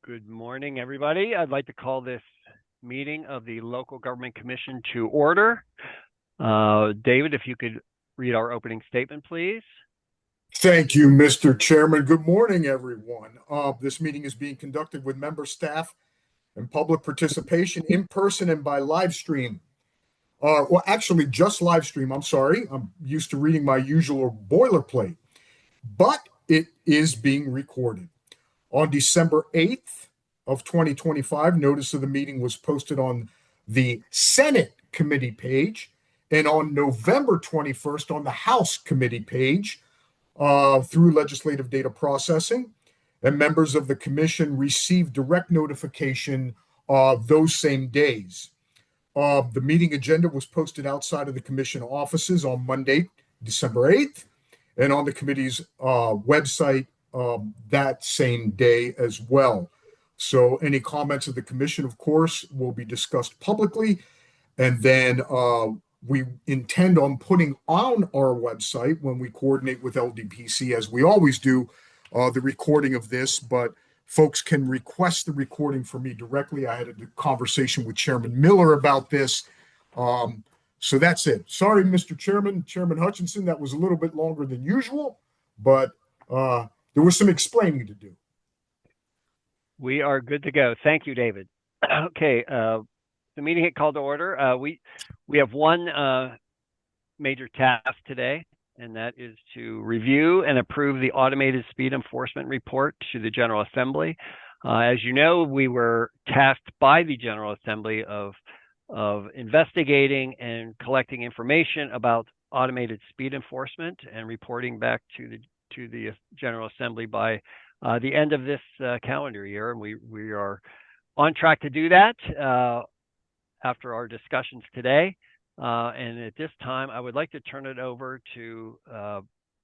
Good morning, everybody. I'd like to call this meeting of the Local Government Commission to order. David, if you could read our opening statement, please. Thank you, Mr. Chairman. Good morning, everyone. This meeting is being conducted with member staff and public participation in person and by live stream. Well, actually, just live stream. I'm sorry. I'm used to reading my usual boilerplate, but it is being recorded. On December 8th of 2025, notice of the meeting was posted on the Senate committee page, and on November 21st on the House committee page through legislative data processing. And members of the commission received direct notification those same days. The meeting agenda was posted outside of the commission offices on Monday, December 8th, and on the committee's website that same day as well. So any comments of the commission, of course, will be discussed publicly. And then we intend on putting on our website, when we coordinate with LDPC, as we always do, the recording of this, but folks can request the recording from me directly. I had a conversation with Chairman Miller about this. So that's it. Sorry, Mr. Chairman, Chairman Hutchinson, that was a little bit longer than usual, but there was some explaining to do. We are good to go. Thank you, David. Okay, the meeting had called to order. We have one major task today, and that is to review and approve the automated speed enforcement report to the General Assembly. As you know, we were tasked by the General Assembly of investigating and collecting information about automated speed enforcement and reporting back to the General Assembly by the end of this calendar year, and we are on track to do that after our discussions today. And at this time, I would like to turn it over to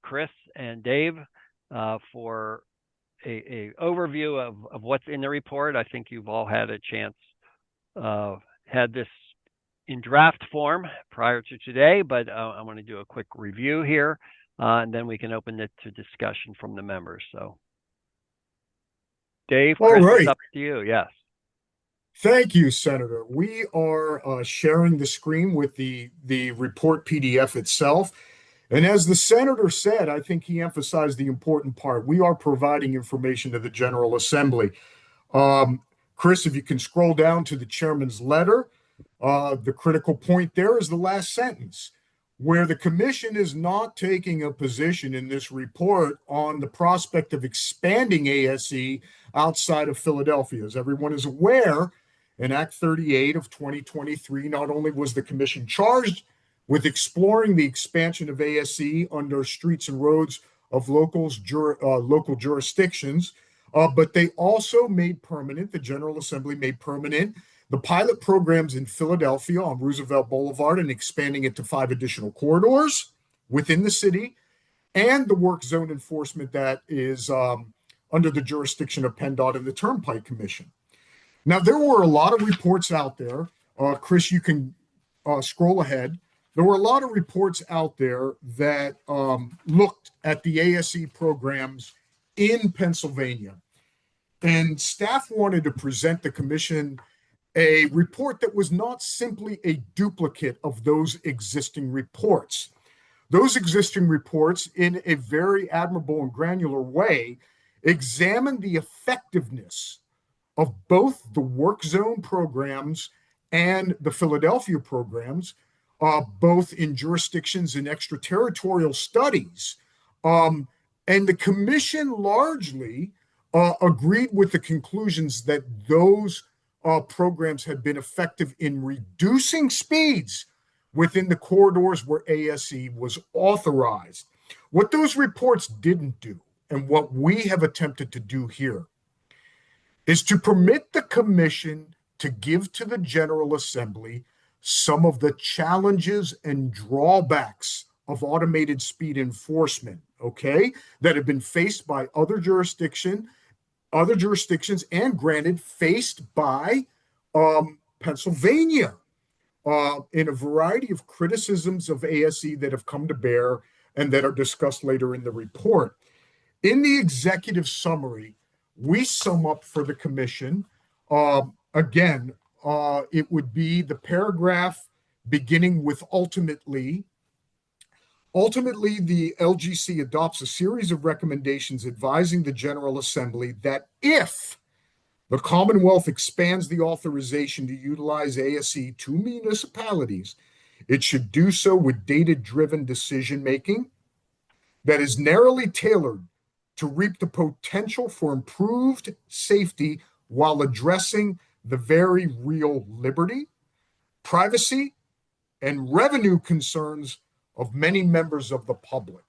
Chris and Dave for a overview of what's in the report. I think you've all had a chance, had this in draft form prior to today, but I want to do a quick review here, and then we can open it to discussion from the members. So, Dave, Chris, it's up to you. Yes. Thank you, Senator. We are sharing the screen with the report PDF itself. And as the Senator said, I think he emphasized the important part. We are providing information to the General Assembly. Chris, if you can scroll down to the chairman's letter, the critical point there is the last sentence, where the commission is not taking a position in this report on the prospect of expanding ASE outside of Philadelphia. As everyone is aware, in Act 38 of 2023, not only was the commission charged with exploring the expansion of ASE under streets and roads of local jurisdictions, but they also made permanent, the General Assembly made permanent, the pilot programs in Philadelphia on Roosevelt Boulevard and expanding it to 5 additional corridors within the city, and the work zone enforcement that is under the jurisdiction of PennDOT and the Turnpike Commission. Now, there were a lot of reports out there. Chris, you can scroll ahead. There were a lot of reports out there that looked at the ASE programs in Pennsylvania. And staff wanted to present the commission a report that was not simply a duplicate of those existing reports. Those existing reports, in a very admirable and granular way, examined the effectiveness of both the work zone programs and the Philadelphia programs, both in jurisdictions and extraterritorial studies. And the commission largely agreed with the conclusions that those programs had been effective in reducing speeds within the corridors where ASE was authorized. What those reports didn't do, and what we have attempted to do here, is to permit the commission to give to the General Assembly some of the challenges and drawbacks of automated speed enforcement, okay, that have been faced by other jurisdictions, and granted, faced by Pennsylvania in a variety of criticisms of ASE that have come to bear and that are discussed later in the report. In the executive summary, we sum up for the commission. Again, it would be the paragraph beginning with ultimately. Ultimately, the LGC adopts a series of recommendations advising the General Assembly that if the Commonwealth expands the authorization to utilize ASE to municipalities, it should do so with data-driven decision-making that is narrowly tailored to reap the potential for improved safety while addressing the very real liberty, privacy, and revenue concerns of many members of the public.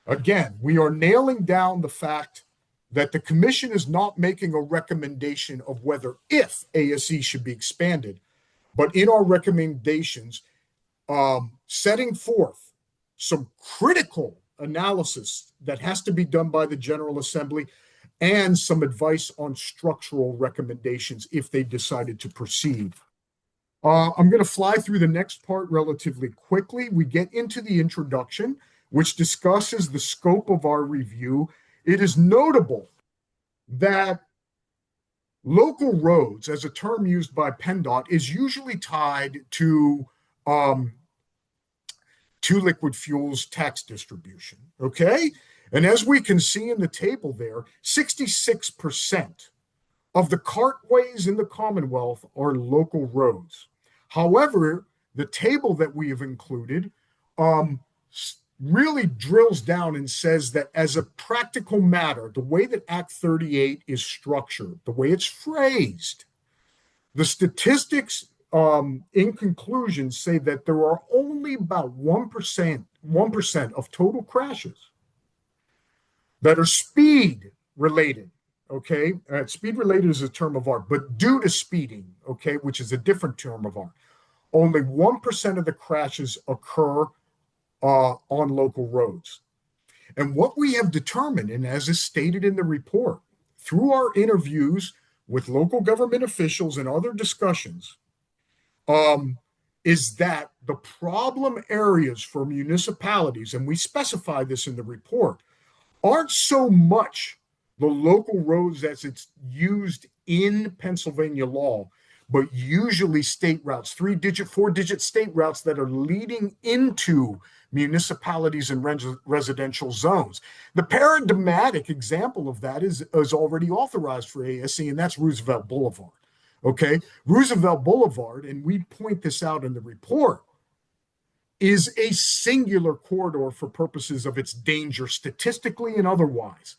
Again, we are nailing down the fact that the commission is not making a recommendation of whether if ASE should be expanded, but in our recommendations, setting forth some critical analysis that has to be done by the General Assembly and some advice on structural recommendations if they decided to proceed. I'm going to fly through the next part relatively quickly. We get into the introduction, which discusses the scope of our review. It is notable that local roads, as a term used by PennDOT, is usually tied to liquid fuels tax distribution, okay? And as we can see in the table there, 66% of the cartways in the Commonwealth are local roads. However, the table that we have included really drills down and says that as a practical matter, the way that Act 38 is structured, the way it's phrased, the statistics in conclusion say that there are only about 1% of total crashes that are speed related. Okay, speed related is a term of art, but due to speeding, okay, which is a different term of art, only 1% of the crashes occur on local roads. And what we have determined, and as is stated in the report, through our interviews with local government officials and other discussions, is that the problem areas for municipalities, and we specify this in the report, aren't so much the local roads as it's used in Pennsylvania law, but usually state routes, 3-digit, 4-digit state routes that are leading into municipalities and residential zones. The paradigmatic example of that is already authorized for ASE, and that's Roosevelt Boulevard. Okay, Roosevelt Boulevard, and we point this out in the report, is a singular corridor for purposes of its danger, statistically and otherwise.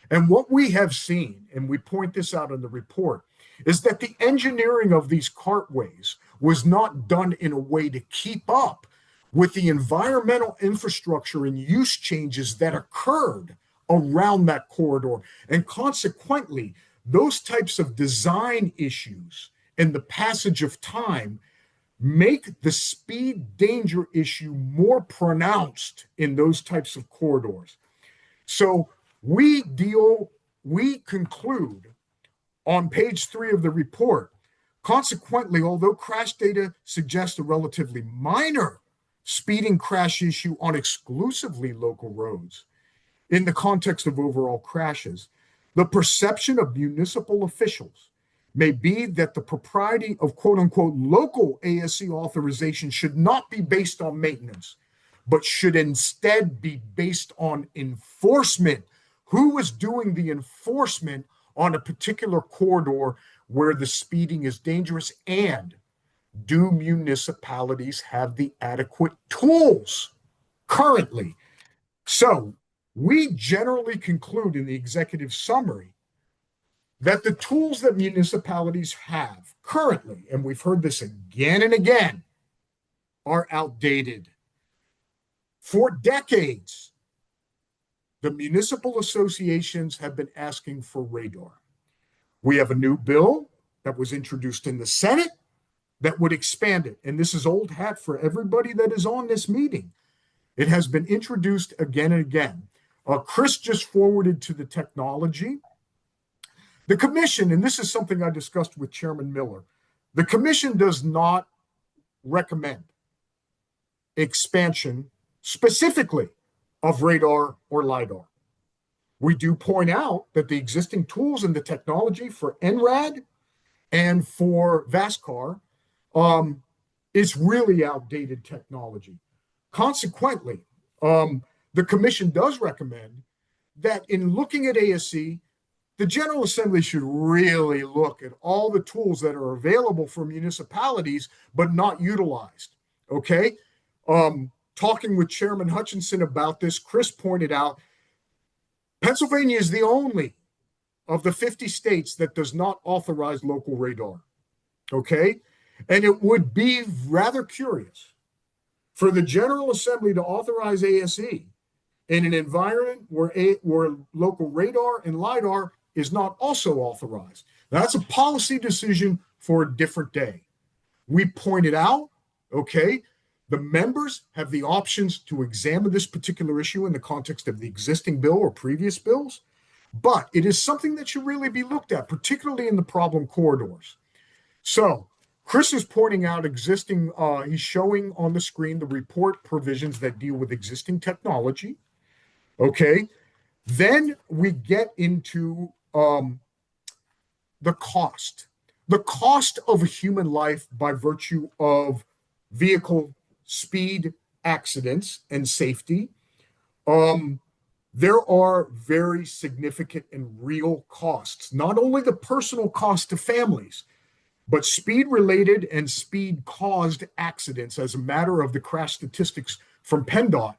And what we have seen, and we point this out in the report, is that the engineering of these cartways was not done in a way to keep up with the environmental infrastructure and use changes that occurred around that corridor. And consequently, those types of design issues and the passage of time make the speed danger issue more pronounced in those types of corridors. So we conclude on page 3 of the report, consequently, although crash data suggests a relatively minor speeding crash issue on exclusively local roads, in the context of overall crashes, the perception of municipal officials may be that the propriety of quote unquote local ASE authorization should not be based on maintenance, but should instead be based on enforcement. Who is doing the enforcement on a particular corridor where the speeding is dangerous, and do municipalities have the adequate tools currently? So we generally conclude in the executive summary that the tools that municipalities have currently, and we've heard this again and again, are outdated. For decades, the municipal associations have been asking for radar. We have a new bill that was introduced in the Senate that would expand it. And this is old hat for everybody that is on this meeting. It has been introduced again and again. Chris just forwarded to the technology. The commission, and this is something I discussed with Chairman Miller, the commission does not recommend expansion specifically of radar or LiDAR. We do point out that the existing tools and the technology for NRAD and for VASCAR um, is really outdated technology. Consequently, the commission does recommend that in looking at ASC, the General Assembly should really look at all the tools that are available for municipalities but not utilized. Okay. Talking with Chairman Hutchinson about this, Chris pointed out Pennsylvania is the only of the 50 states that does not authorize local radar. Okay. And it would be rather curious for the General Assembly to authorize ASE in an environment where local radar and LIDAR is not also authorized. Now, that's a policy decision for a different day. We pointed out, okay, the members have the options to examine this particular issue in the context of the existing bill or previous bills, but it is something that should really be looked at, particularly in the problem corridors. So Chris is pointing out existing, he's showing on the screen the report provisions that deal with existing technology. Okay. Then we get into the cost. The cost of a human life by virtue of vehicle speed accidents and safety. There are very significant and real costs, not only the personal cost to families, but speed related and speed caused accidents, as a matter of the crash statistics from PennDOT,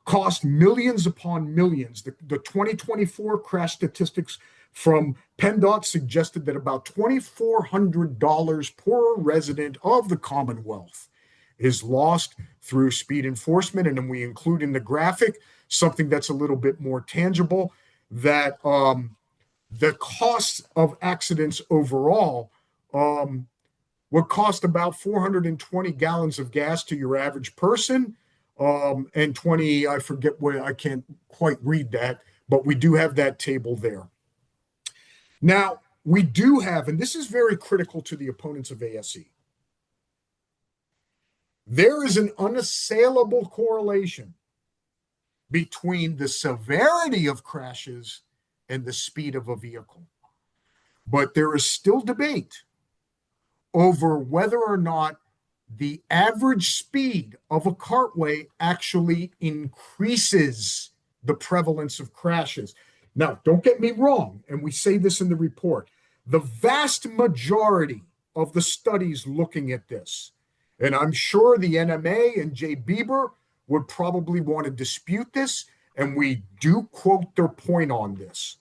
cost millions upon millions. The 2024 crash statistics from PennDOT suggested that about $2,400 per resident of the Commonwealth is lost through speed enforcement. And then we include in the graphic something that's a little bit more tangible, that the costs of accidents overall would cost about 420 gallons of gas to your average person, and 20, I forget where, I can't quite read that, but we do have that table there. Now, we do have, and this is very critical to the opponents of ASE, there is an unassailable correlation between the severity of crashes and the speed of a vehicle. But there is still debate over whether or not the average speed of a cartway actually increases the prevalence of crashes. Now, don't get me wrong, and we say this in the report, the vast majority of the studies looking at this, and I'm sure the NMA and Jay Bieber would probably want to dispute this, and we do quote their point on this.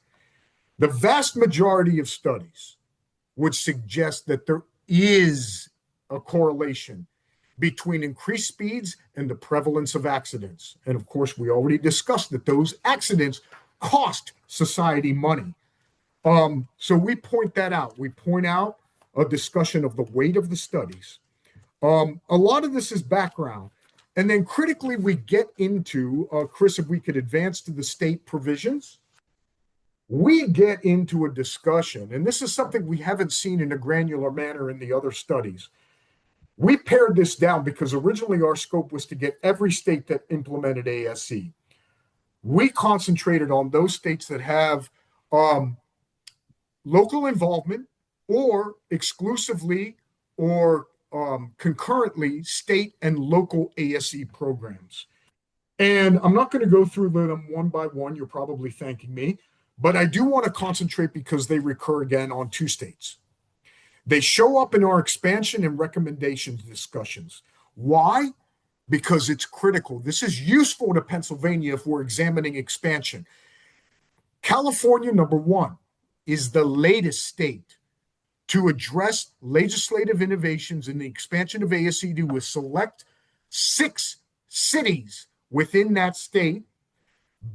The vast majority of studies would suggest that there is a correlation between increased speeds and the prevalence of accidents. And of course, we already discussed that those accidents cost society money. So we point that out. We point out a discussion of the weight of the studies. A lot of this is background. And then critically, we get into, Chris, if we could advance to the state provisions, we get into a discussion, and this is something we haven't seen in a granular manner in the other studies. We pared this down because originally our scope was to get every state that implemented ASE. We concentrated on those states that have local involvement or exclusively or concurrently state and local ASE programs. And I'm not going to go through them one by one. You're probably thanking me. But I do want to concentrate because they recur again on two states. They show up in our expansion and recommendations discussions. Why? Because it's critical. This is useful to Pennsylvania if we're examining expansion. California, number one, is the latest state to address legislative innovations in the expansion of ASE with select 6 cities within that state,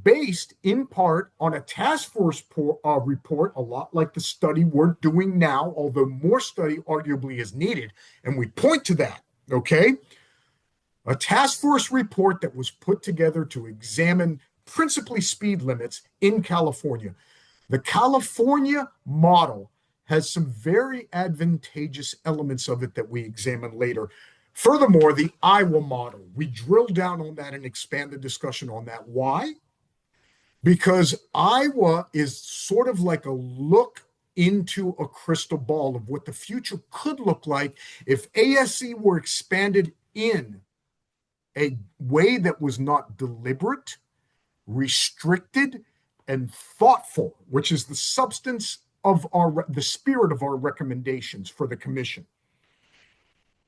based in part on a task force report, a lot like the study we're doing now, although more study arguably is needed. And we point to that, okay? A task force report that was put together to examine principally speed limits in California. The California model has some very advantageous elements of it that we examine later. Furthermore, the Iowa model, we drill down on that and expand the discussion on that. Why? because Iowa is sort of like a look into a crystal ball of what the future could look like if ASC were expanded in a way that was not deliberate, restricted, and thoughtful, which is the substance of the spirit of our recommendations for the commission.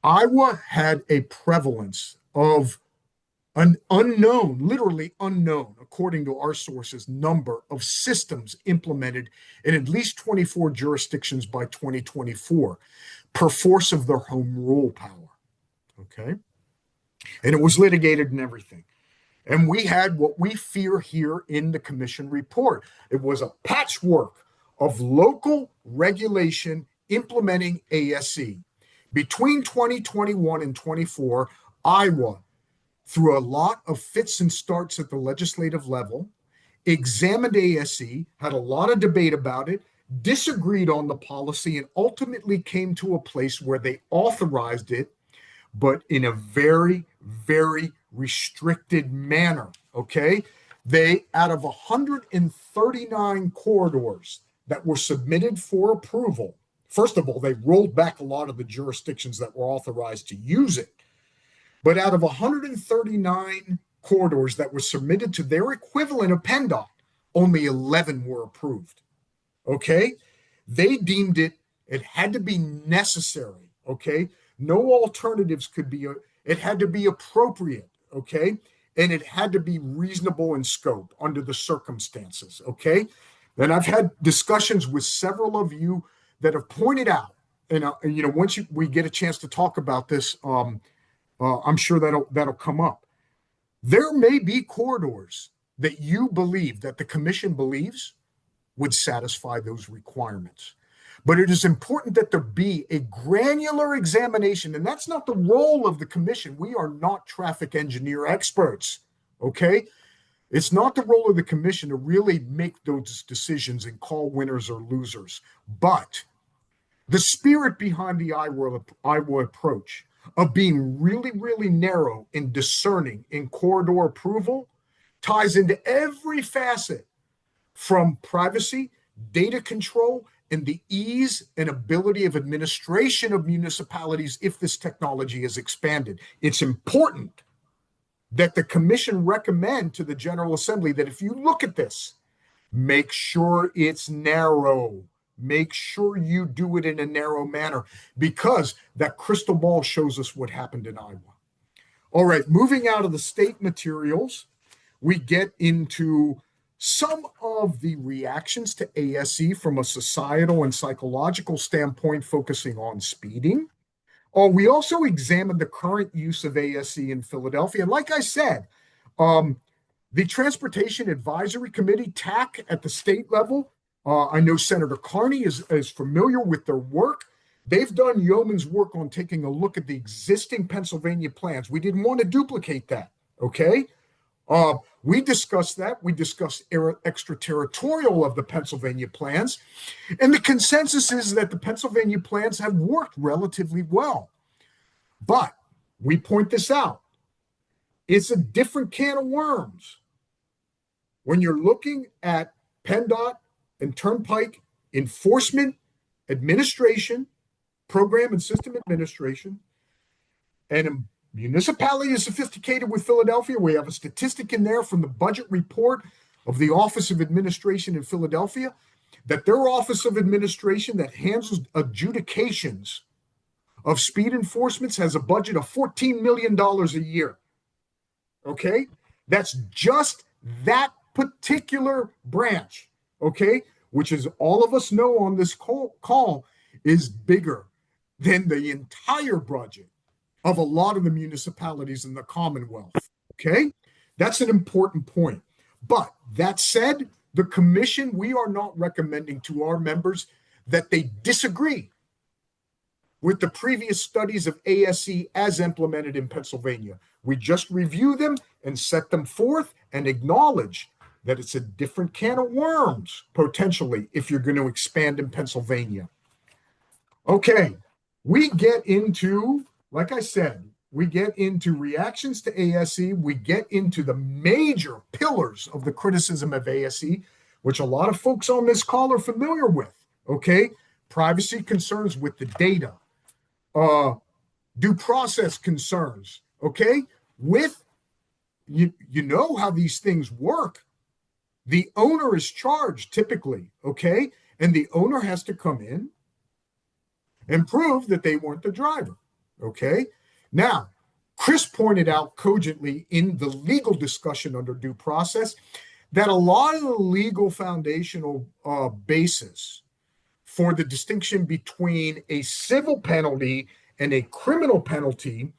Iowa had a prevalence of an unknown, literally unknown, according to our sources, number of systems implemented in at least 24 jurisdictions by 2024 per force of their home rule power. Okay. And it was litigated and everything. And we had what we fear here in the commission report. It was a patchwork of local regulation implementing ASC. Between 2021 and 24, Iowa, through a lot of fits and starts at the legislative level, examined ASC, had a lot of debate about it, disagreed on the policy, and ultimately came to a place where they authorized it, but in a very, very restricted manner. Okay. They, out of 139 corridors that were submitted for approval, first of all, they rolled back a lot of the jurisdictions that were authorized to use it. But out of 139 corridors that were submitted to their equivalent of PennDOT, only 11 were approved. Okay. They deemed it had to be necessary. Okay. No alternatives could be, it had to be appropriate. Okay. And it had to be reasonable in scope under the circumstances. Okay. And I've had discussions with several of you that have pointed out, and once we get a chance to talk about this, I'm sure that'll come up. There may be corridors that you believe, that the commission believes, would satisfy those requirements. But it is important that there be a granular examination, and that's not the role of the commission. We are not traffic engineer experts, okay? It's not the role of the commission to really make those decisions and call winners or losers. But the spirit behind the Iowa approach of being really, really narrow and discerning in corridor approval ties into every facet, from privacy, data control, and the ease and ability of administration of municipalities if this technology is expanded. It's important that the commission recommend to the General Assembly that if you look at this, make sure it's narrow. Make sure you do it in a narrow manner, because that crystal ball shows us what happened in Iowa. All right, moving out of the state materials, we get into some of the reactions to ASC from a societal and psychological standpoint, focusing on speeding. We also examined the current use of ASC in Philadelphia. And like I said, the Transportation Advisory Committee, TAC, at the state level, I know Senator Carney is familiar with their work. They've done yeoman's work on taking a look at the existing Pennsylvania plans. We didn't want to duplicate that, okay? We discussed that. We discussed extraterritorial of the Pennsylvania plans. And the consensus is that the Pennsylvania plans have worked relatively well. But we point this out. It's a different can of worms. When you're looking at PennDOT and Turnpike enforcement, administration, program and system administration, and a municipality is sophisticated with Philadelphia. We have a statistic in there from the budget report of the Office of Administration in Philadelphia that their Office of Administration that handles adjudications of speed enforcements has a budget of $14 million a year. Okay? That's just that particular branch, okay? Which, is all of us know on this call, is bigger than the entire budget of a lot of the municipalities in the Commonwealth, okay? That's an important point. But that said, the commission, we are not recommending to our members that they disagree with the previous studies of ASC as implemented in Pennsylvania. We just review them and set them forth and acknowledge that it's a different can of worms, potentially, if you're going to expand in Pennsylvania. Okay, we get into, like I said, we get into reactions to ASE, we get into the major pillars of the criticism of ASE, which a lot of folks on this call are familiar with. Okay, privacy concerns with the data, due process concerns. Okay, with you know how these things work. The owner is charged typically, okay, and the owner has to come in and prove that they weren't the driver. Okay. Now, Chris pointed out cogently in the legal discussion under due process that a lot of the legal foundational basis for the distinction between a civil penalty and a criminal penalty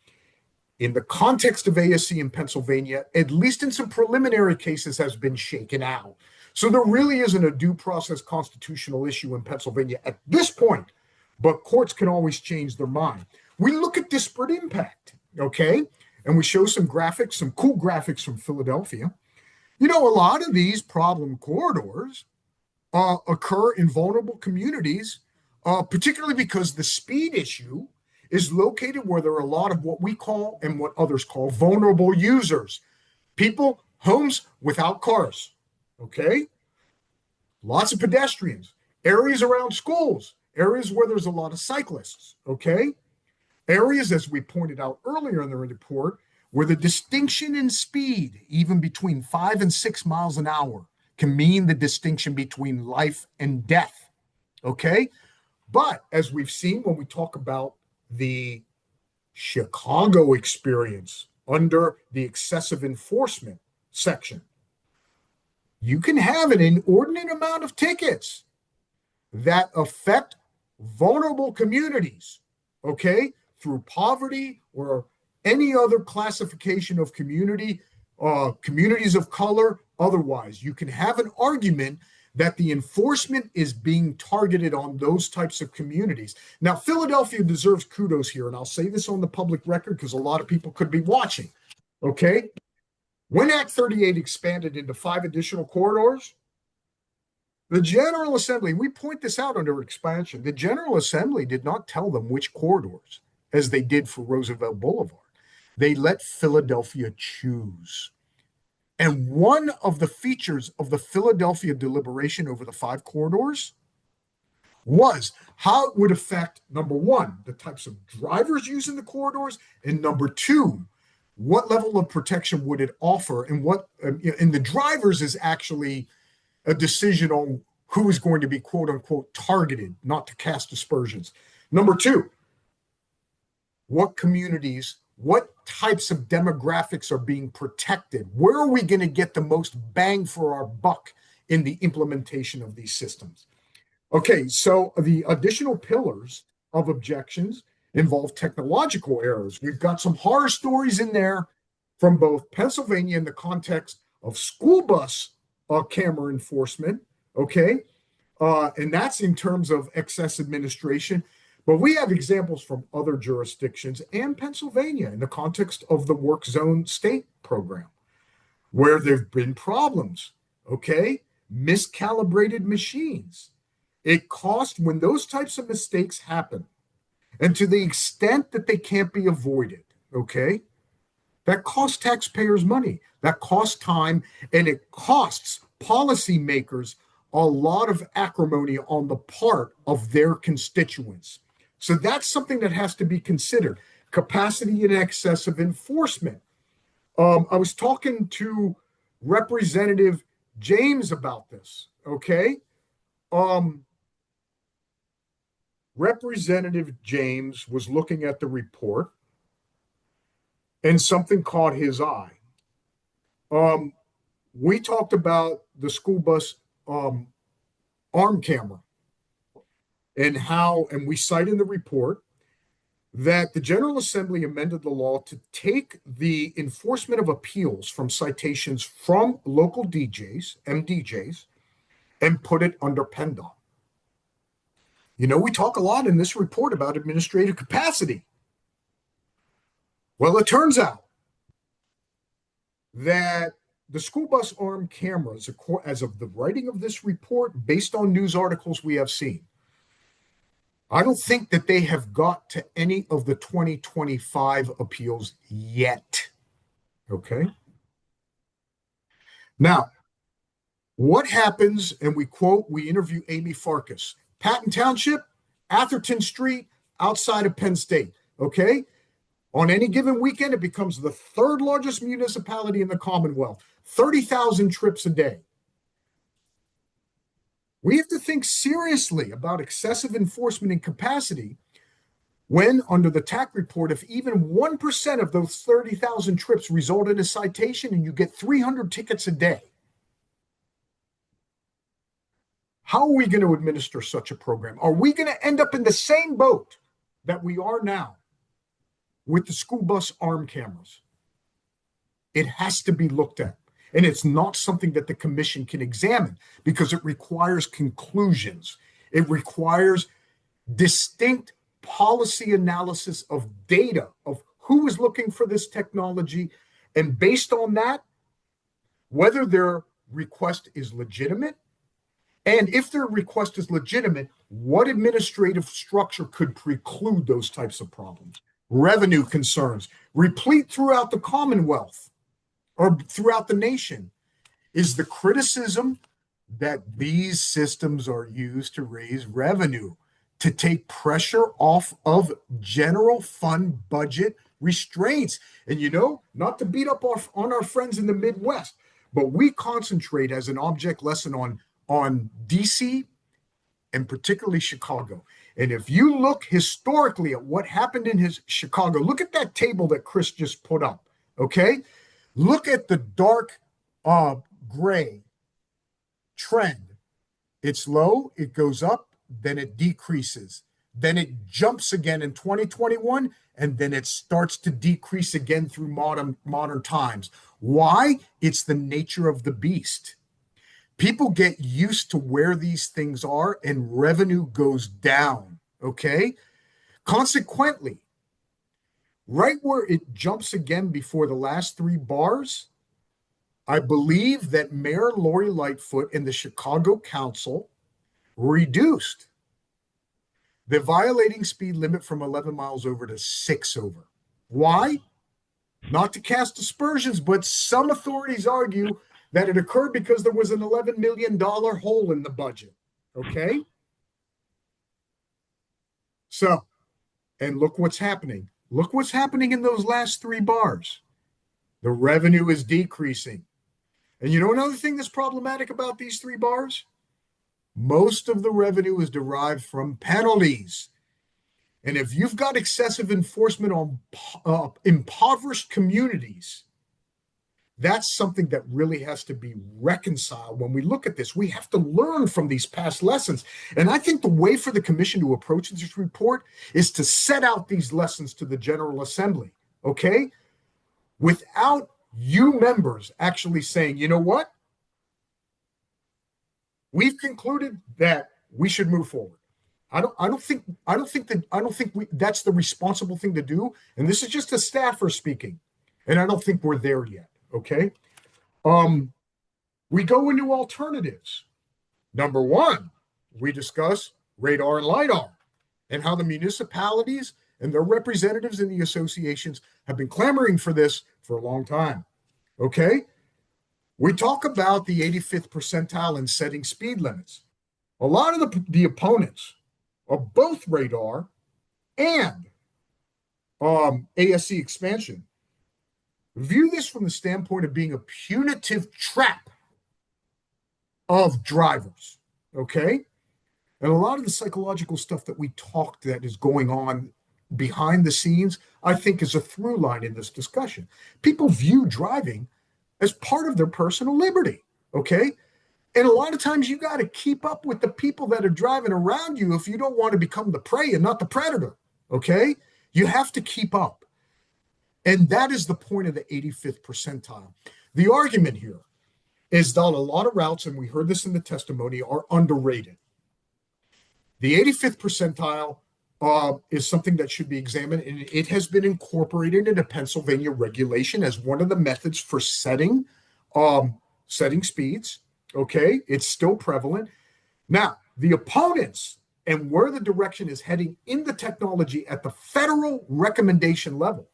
in the context of ASE in Pennsylvania, at least in some preliminary cases, has been shaken out. So there really isn't a due process constitutional issue in Pennsylvania at this point, but courts can always change their mind. We look at disparate impact, okay? And we show some graphics, some cool graphics from Philadelphia. You know, a lot of these problem corridors occur in vulnerable communities, particularly because the speed issue is located where there are a lot of what we call and what others call vulnerable users. People, homes without cars, okay? Lots of pedestrians, areas around schools, areas where there's a lot of cyclists, okay? Areas, as we pointed out earlier in the report, where the distinction in speed, even between 5 and 6 miles an hour, can mean the distinction between life and death, okay? But as we've seen when we talk about the Chicago experience under the excessive enforcement section, you can have an inordinate amount of tickets that affect vulnerable communities, okay, through poverty or any other classification of community, communities of color, otherwise. You can have an argument that the enforcement is being targeted on those types of communities. Now, Philadelphia deserves kudos here, and I'll say this on the public record because a lot of people could be watching, okay? When Act 38 expanded into 5 additional corridors, the General Assembly, we point this out under expansion, the General Assembly did not tell them which corridors, as they did for Roosevelt Boulevard. They let Philadelphia choose. And one of the features of the Philadelphia deliberation over the 5 corridors was how it would affect, number one, the types of drivers using the corridors, and number two, what level of protection would it offer, and what, and the drivers is actually a decision on who is going to be quote unquote targeted, not to cast aspersions. Number two, what communities, what types of demographics are being protected? Where are we going to get the most bang for our buck in the implementation of these systems? Okay, so the additional pillars of objections involve technological errors. We've got some horror stories in there from both Pennsylvania in the context of school bus camera enforcement, okay? And that's in terms of excess administration. But we have examples from other jurisdictions and Pennsylvania in the context of the work zone state program, where there have been problems, okay? Miscalibrated machines. It costs, when those types of mistakes happen, and to the extent that they can't be avoided, okay? That costs taxpayers money, that costs time, and it costs policymakers a lot of acrimony on the part of their constituents. So that's something that has to be considered. Capacity in excess of enforcement. I was talking to Representative James about this, okay? Representative James was looking at the report and something caught his eye. We talked about the school bus arm camera and how, and we cite in the report that the General Assembly amended the law to take the enforcement of appeals from citations from local DJs, MDJs, and put it under PennDOT. You know, we talk a lot in this report about administrative capacity. Well, it turns out that the school bus arm cameras, as of the writing of this report, based on news articles we have seen, I don't think that they have got to any of the 2025 appeals yet. Okay. Now, what happens, and we interview Amy Farkas, Patton Township, Atherton Street, outside of Penn State. Okay. On any given weekend, it becomes the third largest municipality in the Commonwealth, 30,000 trips a day. We have to think seriously about excessive enforcement and capacity when, under the TAC report, if even 1% of those 30,000 trips result in a citation and you get 300 tickets a day, how are we going to administer such a program? Are we going to end up in the same boat that we are now with the school bus arm cameras? It has to be looked at. And it's not something that the commission can examine because it requires conclusions. It requires distinct policy analysis of data of who is looking for this technology. And based on that, whether their request is legitimate. And if their request is legitimate, what administrative structure could preclude those types of problems? Revenue concerns, replete throughout the Commonwealth or throughout the nation, is the criticism that these systems are used to raise revenue, to take pressure off of general fund budget restraints. And not to beat up on our friends in the Midwest, but we concentrate as an object lesson on DC and particularly Chicago. And if you look historically at what happened in Chicago, look at that table that Chris just put up, okay? Look at the dark gray trend. It's low, it goes up, then it decreases. Then it jumps again in 2021, and then it starts to decrease again through modern times. Why? It's the nature of the beast. People get used to where these things are and revenue goes down, okay? Consequently, right where it jumps again before the last three bars, I believe that Mayor Lori Lightfoot and the Chicago Council reduced the violating speed limit from 11 miles over to 6 over. Why? Not to cast aspersions, but some authorities argue that it occurred because there was an $11 million hole in the budget. Okay? So, and look what's happening. Look what's happening in those last three bars. The revenue is decreasing. And another thing that's problematic about these three bars? Most of the revenue is derived from penalties. And if you've got excessive enforcement on impoverished communities, that's something that really has to be reconciled when we look at this. We have to learn from these past lessons. And I think the way for the commission to approach this report is to set out these lessons to the General Assembly, okay? Without you members actually saying, you know what? We've concluded that we should move forward. I don't think that's the responsible thing to do. And this is just a staffer speaking. And I don't think we're there yet. Okay. We go into alternatives. Number one, we discuss radar and LiDAR and how the municipalities and their representatives in the associations have been clamoring for this for a long time. Okay. We talk about the 85th percentile in setting speed limits. A lot of the opponents of both radar and ASC expansion view this from the standpoint of being a punitive trap of drivers, okay? And a lot of the psychological stuff that we talked that is going on behind the scenes, I think is a through line in this discussion. People view driving as part of their personal liberty, okay? And a lot of times you got to keep up with the people that are driving around you if you don't want to become the prey and not the predator, okay? You have to keep up. And that is the point of the 85th percentile. The argument here is that a lot of routes, and we heard this in the testimony, are underrated. The 85th percentile is something that should be examined, and it has been incorporated into Pennsylvania regulation as one of the methods for setting speeds. Okay, it's still prevalent. Now, the opponents and where the direction is heading in the technology at the federal recommendation level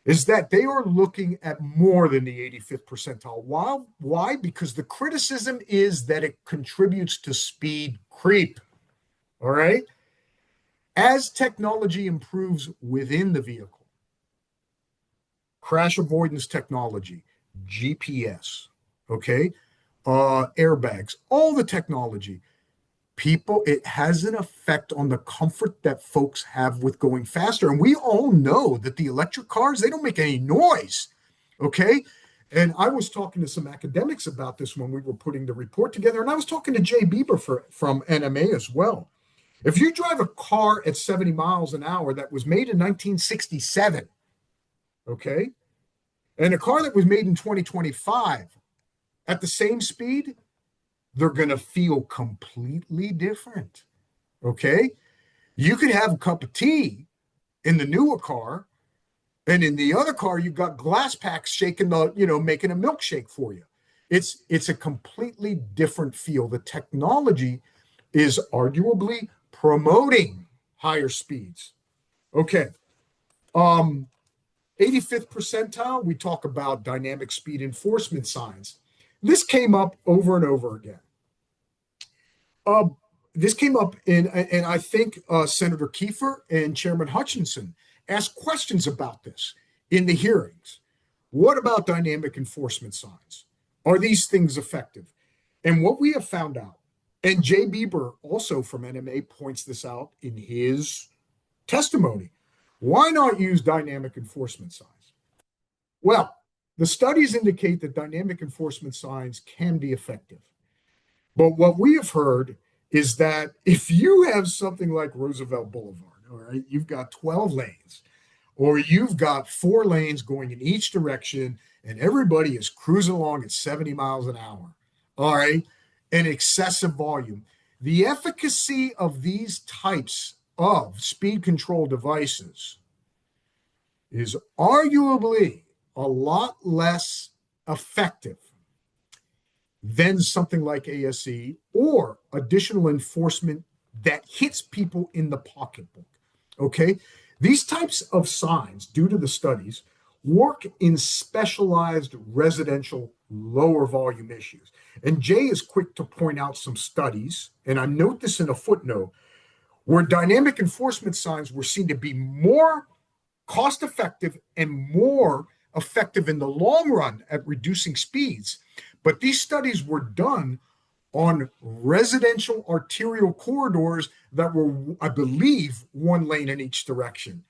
is that they are looking at more than the 85th percentile. Why? Because the criticism is that it contributes to speed creep. All right. As technology improves within the vehicle, crash avoidance technology, GPS, okay, airbags, all the technology, it has an effect on the comfort that folks have with going faster. And we all know that the electric cars, they don't make any noise, okay? And I was talking to some academics about this when we were putting the report together, and I was talking to Jay Bieber from NMA as well. If you drive a car at 70 miles an hour that was made in 1967, okay, and a car that was made in 2025 at the same speed, they're going to feel completely different. Okay. You could have a cup of tea in the newer car, and in the other car, you've got glass packs shaking making a milkshake for you. It's a completely different feel. The technology is arguably promoting higher speeds. Okay. 85th percentile, we talk about dynamic speed enforcement signs. This came up over and over again. This came up and I think Senator Kiefer and Chairman Hutchinson asked questions about this in the hearings. What about dynamic enforcement signs? Are these things effective? And what we have found out, and Jay Bieber also from NMA points this out in his testimony, why not use dynamic enforcement signs? Well, the studies indicate that dynamic enforcement signs can be effective. But what we have heard is that if you have something like Roosevelt Boulevard, all right, you've got 12 lanes, or you've got 4 lanes going in each direction, and everybody is cruising along at 70 miles an hour, all right, and excessive volume, the efficacy of these types of speed control devices is arguably a lot less effective than something like ASE or additional enforcement that hits people in the pocketbook. Okay. These types of signs, due to the studies, work in specialized residential lower volume issues. And Jay is quick to point out some studies, and I note this in a footnote, where dynamic enforcement signs were seen to be more cost effective and more effective in the long run at reducing speeds. But these studies were done on residential arterial corridors that were, I believe, 1 lane in each direction.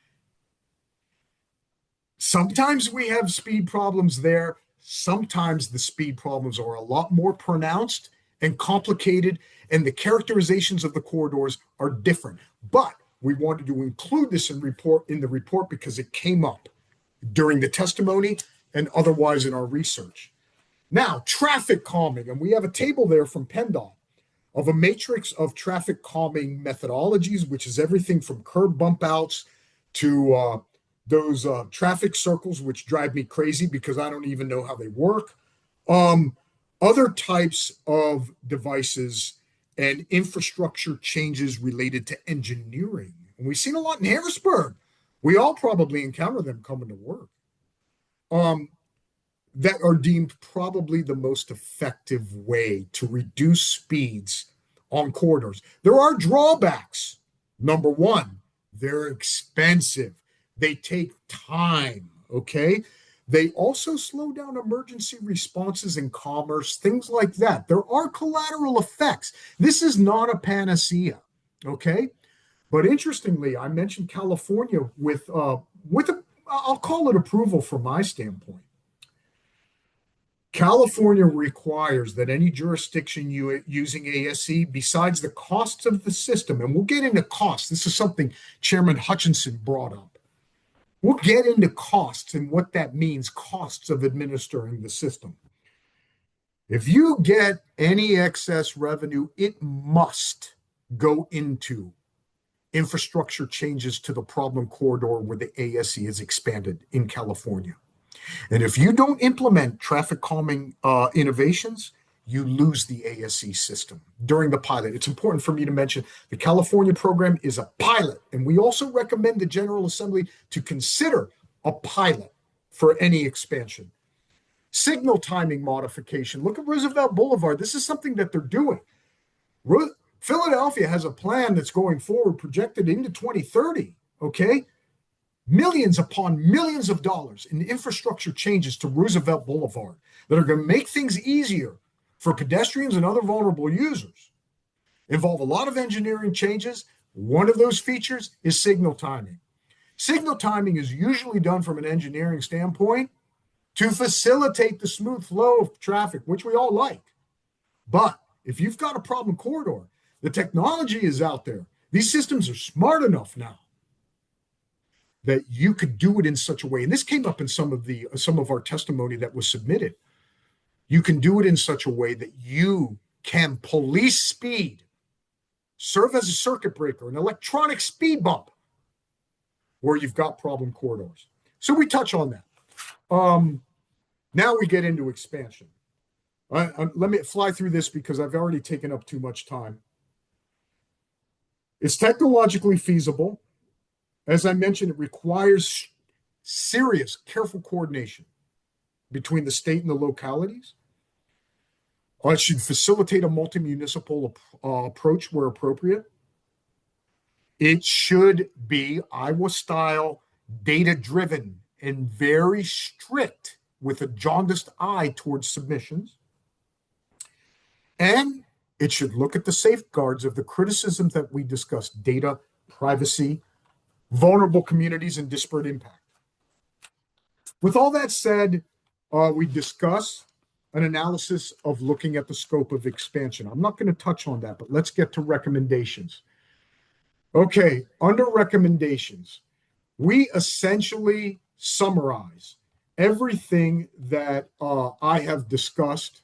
Sometimes we have speed problems there. Sometimes the speed problems are a lot more pronounced and complicated, and the characterizations of the corridors are different. But we wanted to include this in the report because it came up during the testimony and otherwise in our research. Now, traffic calming, and we have a table there from PennDOT of a matrix of traffic calming methodologies, which is everything from curb bump outs to those traffic circles, which drive me crazy because I don't even know how they work. Other types of devices and infrastructure changes related to engineering. And we've seen a lot in Harrisburg. We all probably encounter them coming to work. That are deemed probably the most effective way to reduce speeds on corridors. There are drawbacks. Number one, they're expensive. They take time, okay? They also slow down emergency responses in commerce, things like that. There are collateral effects. This is not a panacea, okay? But interestingly, I mentioned California with I'll call it approval from my standpoint. California requires that any jurisdiction using ASE, besides the costs of the system, and we'll get into costs. This is something Chairman Hutchinson brought up. We'll get into costs and what that means, costs of administering the system. If you get any excess revenue, it must go into infrastructure changes to the problem corridor where the ASE is expanded in California. And if you don't implement traffic calming innovations, you lose the ASE system during the pilot. It's important for me to mention the California program is a pilot, and we also recommend the General Assembly to consider a pilot for any expansion. Signal timing modification. Look at Roosevelt Boulevard. This is something that they're doing. Philadelphia has a plan that's going forward, projected into 2030, okay? Millions upon millions of dollars in infrastructure changes to Roosevelt Boulevard that are going to make things easier for pedestrians and other vulnerable users. Involve a lot of engineering changes. One of those features is signal timing. Signal timing is usually done from an engineering standpoint to facilitate the smooth flow of traffic, which we all like. But if you've got a problem corridor, the technology is out there. These systems are smart enough now that you could do it in such a way. And this came up in some of our testimony that was submitted. You can do it in such a way that you can police speed, serve as a circuit breaker, an electronic speed bump where you've got problem corridors. So we touch on that. Now we get into expansion. Let me fly through this because I've already taken up too much time. It's technologically feasible. As I mentioned, it requires serious, careful coordination between the state and the localities. It should facilitate a multi-municipal approach where appropriate. It should be Iowa-style, data-driven, and very strict with a jaundiced eye towards submissions. And it should look at the safeguards of the criticisms that we discussed: data, privacy, vulnerable communities, and disparate impact. With all that said, we discuss an analysis of looking at the scope of expansion. I'm not going to touch on that, but let's get to recommendations. Okay, under recommendations, we essentially summarize everything that I have discussed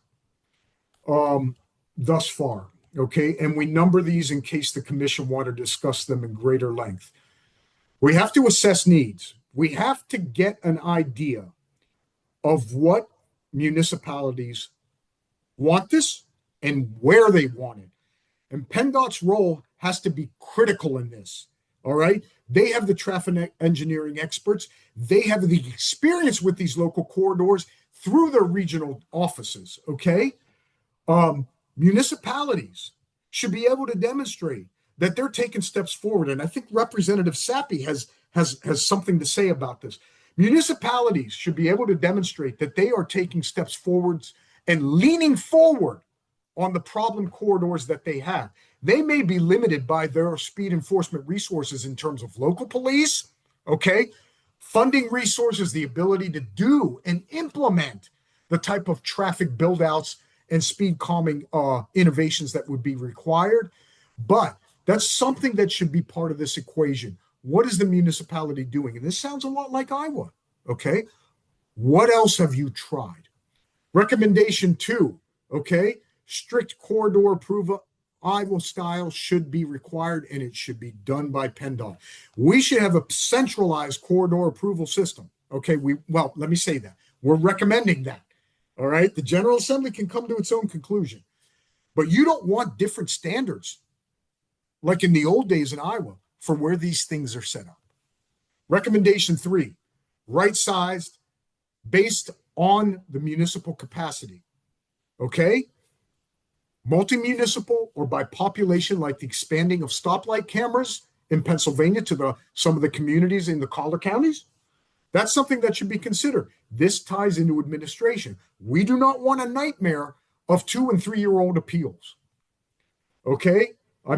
thus far, okay? And we number these in case the commission want to discuss them in greater length. We have to assess needs. We have to get an idea of what municipalities want this and where they want it. And PennDOT's role has to be critical in this, all right? They have the traffic engineering experts. They have the experience with these local corridors through their regional offices, okay? Municipalities should be able to demonstrate that they're taking steps forward. And I think Representative Sappi has something to say about this. Municipalities should be able to demonstrate that they are taking steps forwards and leaning forward on the problem corridors that they have. They may be limited by their speed enforcement resources in terms of local police, okay? Funding resources, the ability to do and implement the type of traffic build-outs and speed calming innovations that would be required. But that's something that should be part of this equation. What is the municipality doing? And this sounds a lot like Iowa, okay? What else have you tried? Recommendation 2, okay? Strict corridor approval, Iowa style, should be required, and it should be done by PennDOT. We should have a centralized corridor approval system, okay? Well, let me say that. We're recommending that, all right? The General Assembly can come to its own conclusion. But you don't want different standards like in the old days in Iowa for where these things are set up. Recommendation 3, right-sized based on the municipal capacity, okay? Multi-municipal or by population, like the expanding of stoplight cameras in Pennsylvania to some of the communities in the collar counties. That's something that should be considered. This ties into administration. We do not want a nightmare of 2- and 3-year-old appeals, okay? we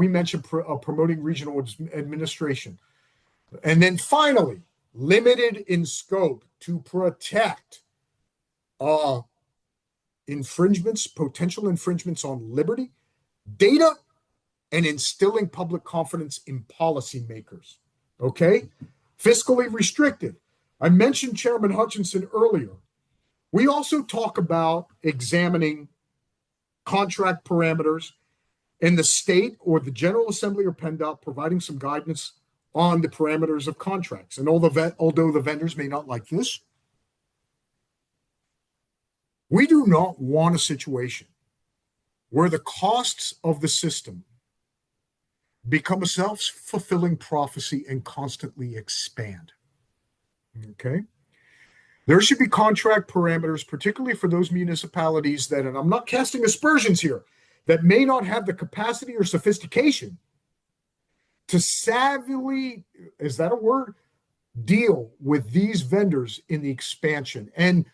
mentioned promoting regional administration. And then finally, limited in scope to protect potential infringements on liberty, data, and instilling public confidence in policymakers, okay? Fiscally restricted. I mentioned Chairman Hutchinson earlier. We also talk about examining contract parameters in the state or the General Assembly or PennDOT providing some guidance on the parameters of contracts. And although the vendors may not like this, We do not want a situation where the costs of the system become a self-fulfilling prophecy and constantly expand. Okay. There should be contract parameters, particularly for those municipalities that, and I'm not casting aspersions here, that may not have the capacity or sophistication to savvily, is that a word? Deal with these vendors in the expansion. And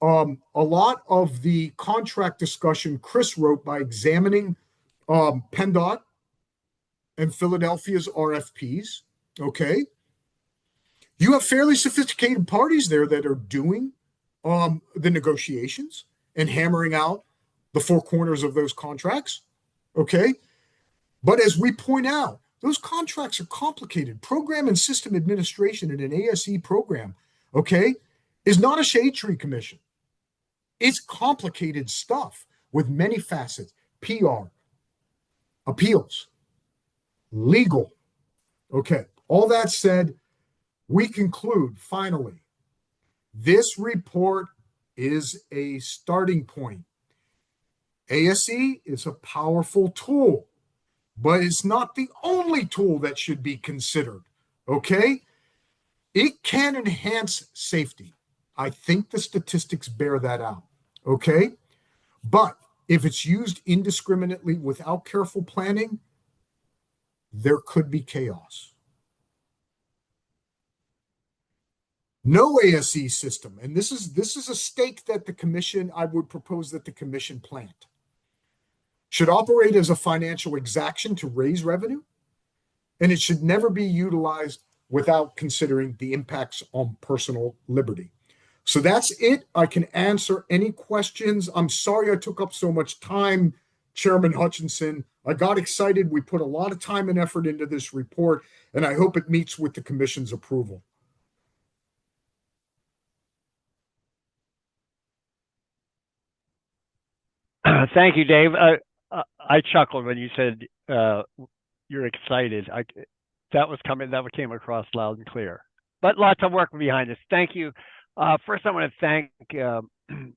a lot of the contract discussion Chris wrote by examining PennDOT and Philadelphia's RFPs. Okay. You have fairly sophisticated parties there that are doing the negotiations and hammering out the four corners of those contracts. Okay. But as we point out, those contracts are complicated. Program and system administration in an ASE program, okay, is not a shade tree commission. It's complicated stuff with many facets: PR, appeals, legal. Okay. All that said, we conclude finally, this report is a starting point. ASE is a powerful tool, but it's not the only tool that should be considered. Okay? It can enhance safety. I think the statistics bear that out. Okay? But if it's used indiscriminately without careful planning, there could be chaos. No ASE system, and this is a stake that the commission, I would propose that the commission plant, should operate as a financial exaction to raise revenue, and it should never be utilized without considering the impacts on personal liberty. So that's it. I can answer any questions. I'm sorry I took up so much time, Chairman Hutchinson. I got excited. We put a lot of time and effort into this report, and I hope it meets with the commission's approval. Thank you, Dave. I chuckled when you said you're excited. That was coming. That came across loud and clear. But lots of work behind this. Thank you. First, I want to thank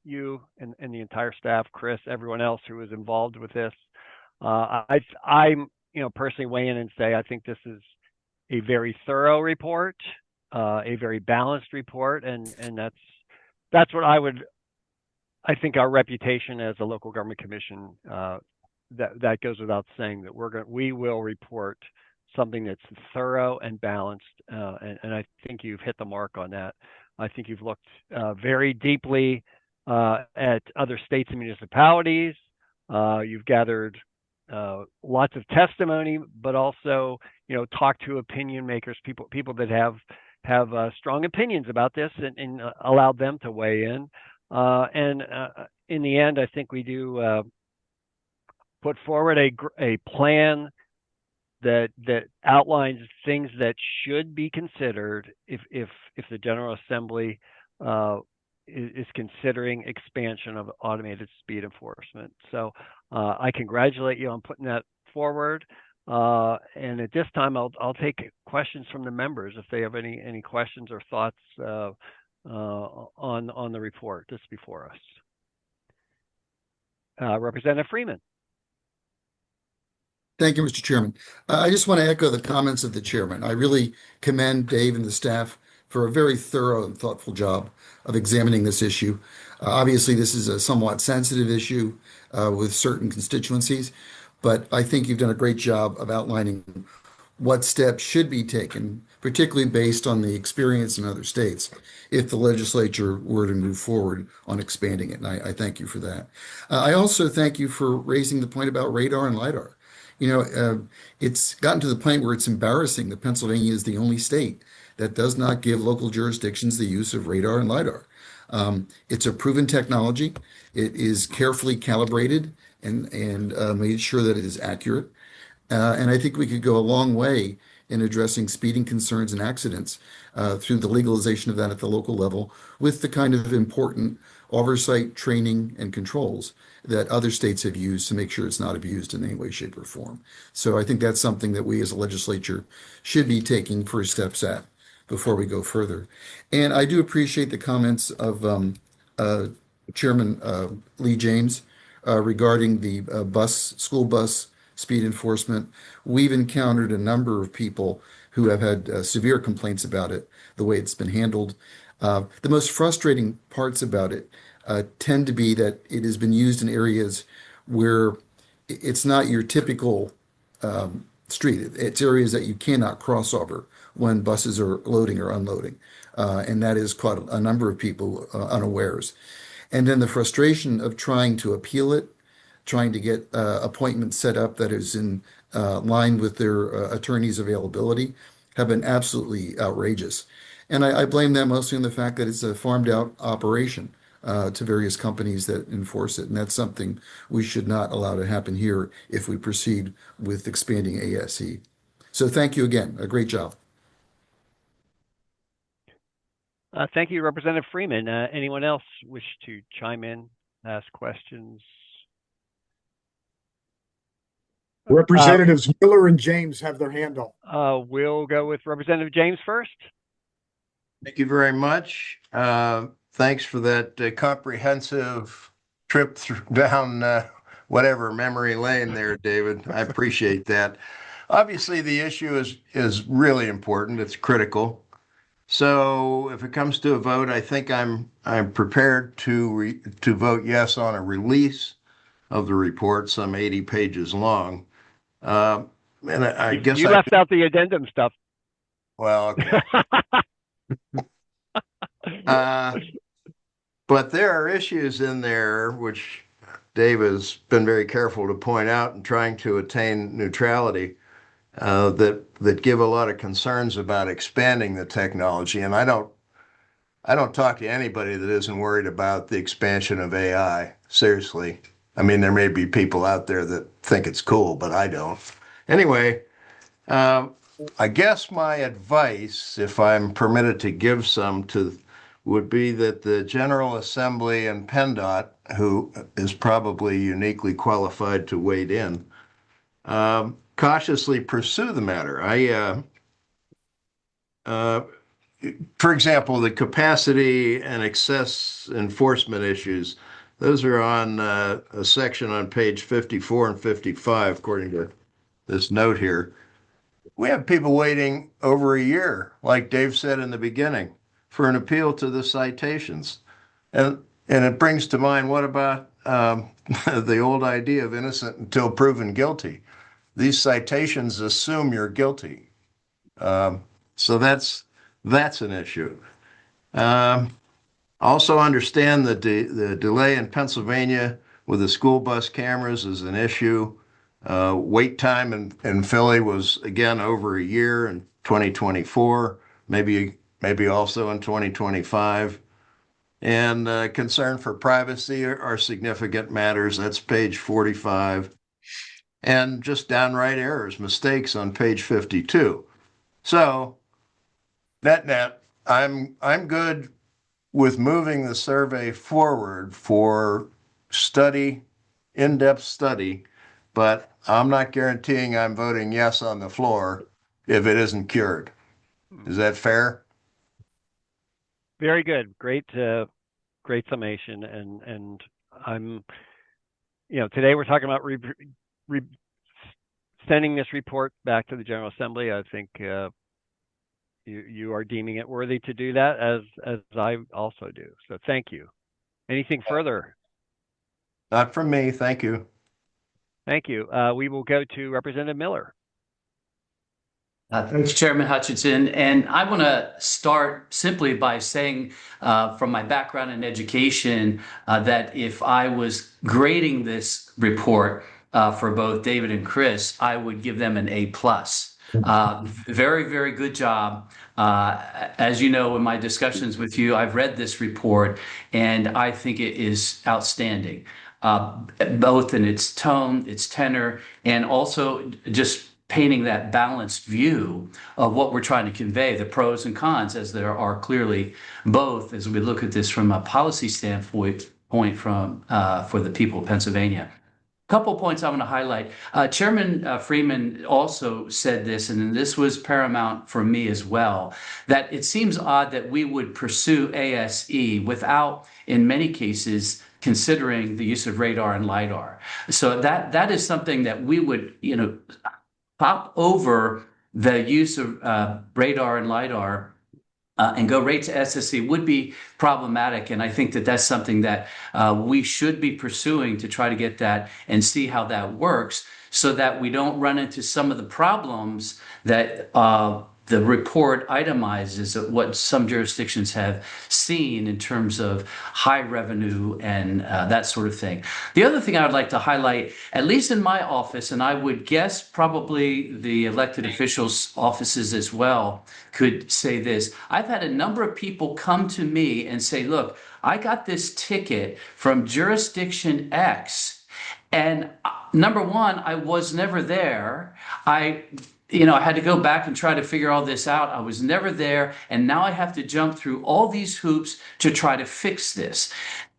you and the entire staff, Chris, everyone else who was involved with this. I'm personally weigh in and say I think this is a very thorough report, a very balanced report, and that's what I think our reputation as a local government commission, that goes without saying, that we will report something that's thorough and balanced, and I think you've hit the mark on that. I think you've looked very deeply at other states and municipalities. You've gathered lots of testimony, but also talked to opinion makers, people that have strong opinions about this, and allowed them to weigh in. And in the end, I think we do put forward a plan that outlines things that should be considered if the General Assembly is considering expansion of automated speed enforcement. So I congratulate you on putting that forward. And at this time, I'll take questions from the members if they have any questions or thoughts on the report that's before us. Representative Freeman. Thank you, Mr. Chairman. I just want to echo the comments of the chairman. I really commend Dave and the staff for a very thorough and thoughtful job of examining this issue. Obviously, this is a somewhat sensitive issue with certain constituencies, but I think you've done a great job of outlining what steps should be taken, particularly based on the experience in other states, if the legislature were to move forward on expanding it. And I thank you for that. I also thank you for raising the point about radar and LiDAR. It's gotten to the point where it's embarrassing that Pennsylvania is the only state that does not give local jurisdictions the use of radar and LiDAR. It's a proven technology. It is carefully calibrated and made sure that it is accurate. And I think we could go a long way in addressing speeding concerns and accidents through the legalization of that at the local level with the kind of important oversight, training, and controls that other states have used to make sure it's not abused in any way, shape, or form. So I think that's something that we as a legislature should be taking first steps at before we go further. And I do appreciate the comments of Chairman Lee James regarding the school bus speed enforcement. We've encountered a number of people who have had severe complaints about it, the way it's been handled. The most frustrating parts about it tend to be that it has been used in areas where it's not your typical street. It's areas that you cannot cross over when buses are loading or unloading. And that has caught a number of people unawares. And then the frustration of trying to appeal it, trying to get appointments set up that is in line with their attorney's availability have been absolutely outrageous. And I blame them mostly on the fact that it's a farmed out operation to various companies that enforce it. And that's something we should not allow to happen here if we proceed with expanding ASE. So thank you again. A great job. Thank you, Representative Freeman. Anyone else wish to chime in, ask questions? Representatives Miller and James have their hand up. We'll go with Representative James first. Thank you very much. Thanks for that comprehensive trip down whatever memory lane there, David. I appreciate that. Obviously, the issue is really important. It's critical. So if it comes to a vote, I think I'm prepared to vote yes on a release of the report, some 80 pages long. And I guess you left out the addendum stuff. Well, okay. But there are issues in there which Dave has been very careful to point out in trying to attain neutrality that give a lot of concerns about expanding the technology. And I don't talk to anybody that isn't worried about the expansion of AI. Seriously. I mean, there may be people out there that think it's cool, but I don't. Anyway, I guess my advice, if I'm permitted to give some, would be that the General Assembly and PennDOT, who is probably uniquely qualified to wade in, cautiously pursue the matter. For example, the capacity and excess enforcement issues, those are on a section on page 54 and 55, according to this note here. We have people waiting over a year, like Dave said in the beginning, for an appeal to the citations. And it brings to mind, what about the old idea of innocent until proven guilty? These citations assume you're guilty. So that's an issue. Also understand the delay in Pennsylvania with the school bus cameras is an issue. Wait time in Philly was, again, over a year in 2024, maybe also in 2025. And concern for privacy are significant matters. That's page 45. And just downright errors, mistakes on page 52. So, net, I'm good with moving the survey forward for study, in-depth study, but I'm not guaranteeing I'm voting yes on the floor if it isn't cured. Is that fair? Very good. Great summation. And I'm, today we're talking about sending this report back to the General Assembly. I think you are deeming it worthy to do that, as I also do. So thank you. Anything further? Not from me. Thank you. Thank you. We will go to Representative Miller. Thanks, Chairman Hutchinson. And I want to start simply by saying, from my background in education, that if I was grading this report for both David and Chris, I would give them an A+. Very, very good job. As you know, in my discussions with you, I've read this report, and I think it is outstanding, both in its tone, its tenor, and also just painting that balanced view of what we're trying to convey, the pros and cons, as there are clearly both, as we look at this from a policy standpoint for the people of Pennsylvania. couple points I want to highlight. Chairman Freeman also said this, and this was paramount for me as well, that it seems odd that we would pursue ASE without, in many cases, considering the use of radar and LiDAR. So that is something that we would, pop over the use of radar and LiDAR and go right to SSE would be problematic. And I think that that's something that we should be pursuing to try to get that and see how that works so that we don't run into some of the problems that the report itemizes of what some jurisdictions have seen in terms of high revenue and that sort of thing. The other thing I would like to highlight, at least in my office, and I would guess probably the elected officials' offices as well, could say this. I've had a number of people come to me and say, look, I got this ticket from jurisdiction X, and number one, I was never there. I had to go back and try to figure all this out. I was never there, and now I have to jump through all these hoops to try to fix this.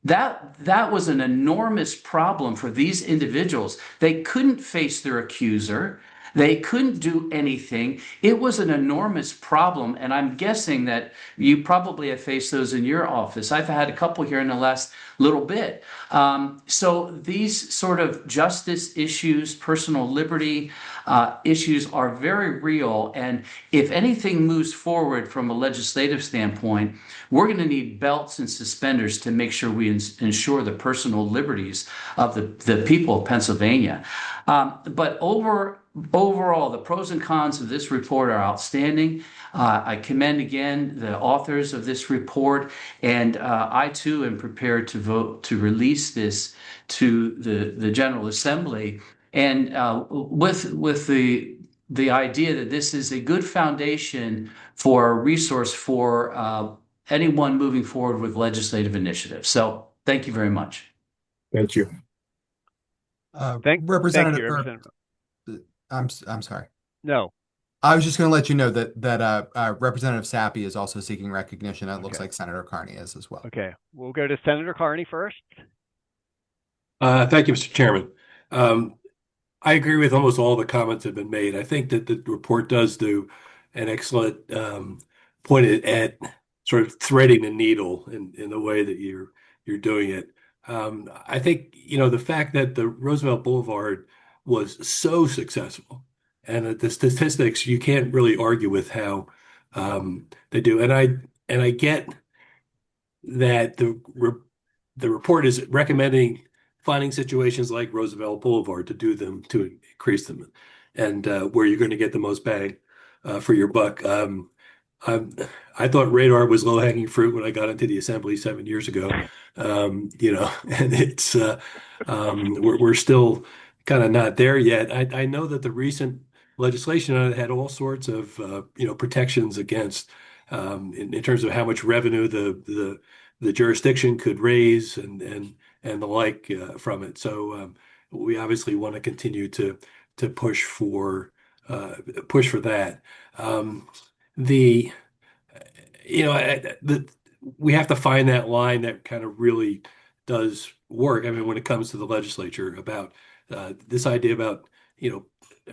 That was an enormous problem for these individuals. They couldn't face their accuser. They couldn't do anything. It was an enormous problem, and I'm guessing that you probably have faced those in your office. I've had a couple here in the last little bit. So these sort of justice issues, personal liberty issues are very real, and if anything moves forward from a legislative standpoint, we're going to need belts and suspenders to make sure we ensure the personal liberties of the people of Pennsylvania. But overall, the pros and cons of this report are outstanding. I commend again the authors of this report, and I too am prepared to vote to release this to the General Assembly, and with the idea that this is a good foundation for a resource for anyone moving forward with legislative initiatives. So thank you very much. Thank you. Thank you, Representative. I'm sorry. No. I was just going to let you know that Representative Sappi is also seeking recognition. It looks like Senator Carney is as well. Okay, we'll go to Senator Carney first. Thank you, Mr. Chairman. I agree with almost all the comments that have been made. I think that the report does do an excellent point at sort of threading the needle in the way that you're doing it. I think, the fact that the Roosevelt Boulevard was so successful, and the statistics, you can't really argue with how they do. And I get that the report is recommending finding situations like Roosevelt Boulevard to do them, to increase them, and where you're going to get the most bang for your buck. I thought radar was low-hanging fruit when I got into the assembly 7 years ago, and it's we're still kind of not there yet. I know that the recent legislation on it had all sorts of protections against in terms of how much revenue the jurisdiction could raise and the like from it. So we obviously want to continue to push for that. We have to find that line that kind of really does work. I mean, when it comes to the legislature about this idea about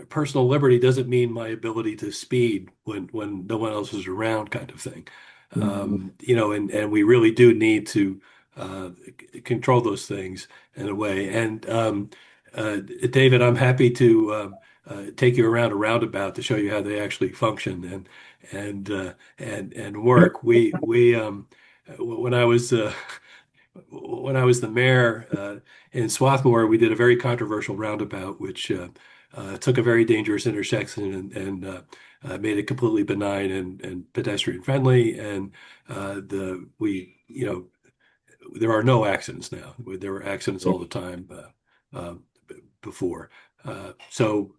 personal liberty doesn't mean my ability to speed when no one else is around, kind of thing. And we really do need to control those things in a way. And David, I'm happy to take you around a roundabout to show you how they actually function and work. When I was the mayor in Swarthmore, we did a very controversial roundabout, which took a very dangerous intersection and made it completely benign and pedestrian friendly. And there are no accidents now. There were accidents all the time before. So